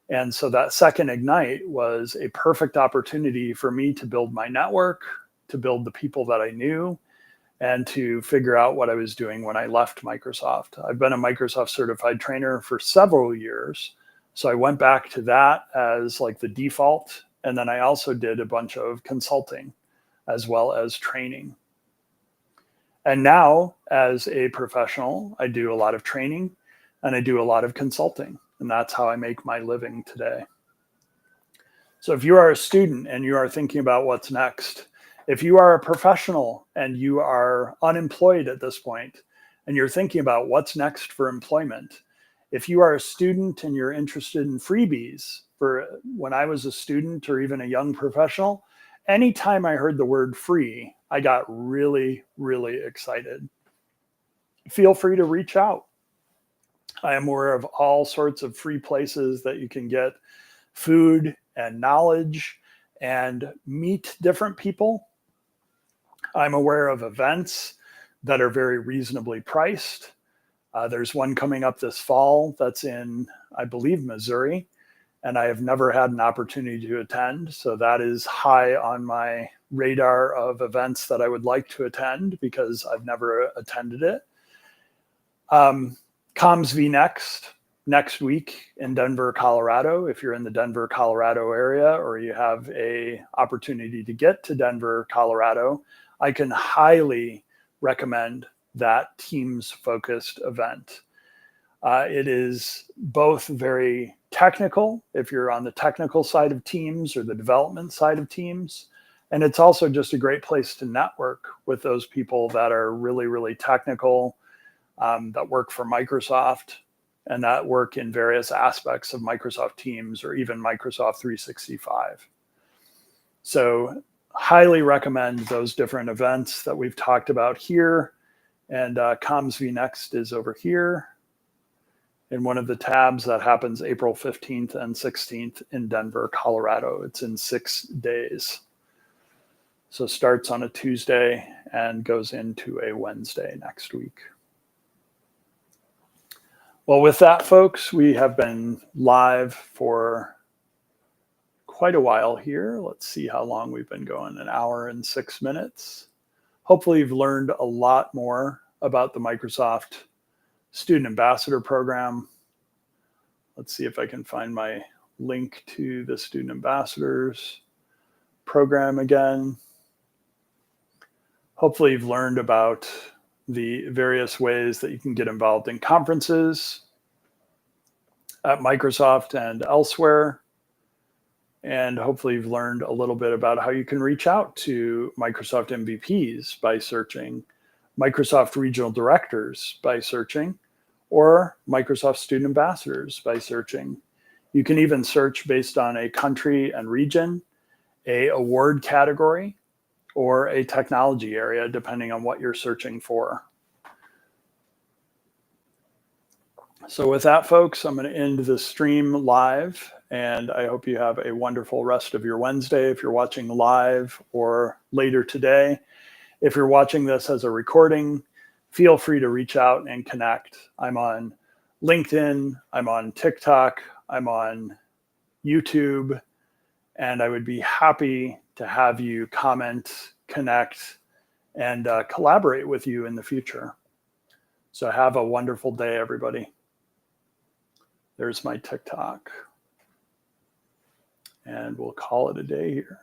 And so that second Ignite was a perfect opportunity for me to build my network, to build the people that I knew, and to figure out what I was doing when I left Microsoft. I've been a Microsoft certified trainer for several years. So I went back to that as like the default. And then I also did a bunch of consulting as well as training. And now, as a professional, I do a lot of training and I do a lot of consulting. And that's how I make my living today. So if you are a student and you are thinking about what's next, if you are a professional and you are unemployed at this point, and you're thinking about what's next for employment, if you are a student and you're interested in freebies, for when I was a student or even a young professional, anytime I heard the word free, I got really, really excited. Feel free to reach out. I am aware of all sorts of free places that you can get food and knowledge and meet different people. I'm aware of events that are very reasonably priced. There's one coming up this fall that's in, I believe, Missouri, and I have never had an opportunity to attend. So that is high on my radar of events that I would like to attend because I've never attended it. Comms v next week in Denver, Colorado. If you're in the Denver, Colorado area, or you have a opportunity to get to Denver, Colorado, I can highly recommend that Teams-focused event. It is both very technical, if you're on the technical side of Teams or the development side of Teams, and it's also just a great place to network with those people that are really, really technical, that work for Microsoft, and that work in various aspects of Microsoft Teams or even Microsoft 365. So highly recommend those different events that we've talked about here. And Comms v Next is over here in one of the tabs. That happens April 15th and 16th in Denver, Colorado. It's in 6 days. So starts on a Tuesday and goes into a Wednesday next week. Well, with that, folks, we have been live for quite a while here. Let's see how long we've been going, 1 hour and 6 minutes. Hopefully you've learned a lot more about the Microsoft Student Ambassador Program. Let's see if I can find my link to the Student Ambassadors Program again. Hopefully you've learned about the various ways that you can get involved in conferences at Microsoft and elsewhere. And hopefully you've learned a little bit about how you can reach out to Microsoft MVPs by searching, Microsoft Regional Directors by searching, or Microsoft Student Ambassadors by searching. You can even search based on a country and region, a award category, or a technology area, depending on what you're searching for. So with that, folks, I'm going to end the stream live, and I hope you have a wonderful rest of your Wednesday if you're watching live or later today. If you're watching this as a recording, feel free to reach out and connect. I'm on LinkedIn, I'm on TikTok, I'm on YouTube, and I would be happy to have you comment, connect, and collaborate with you in the future. So have a wonderful day, everybody. There's my TikTok. And we'll call it a day here.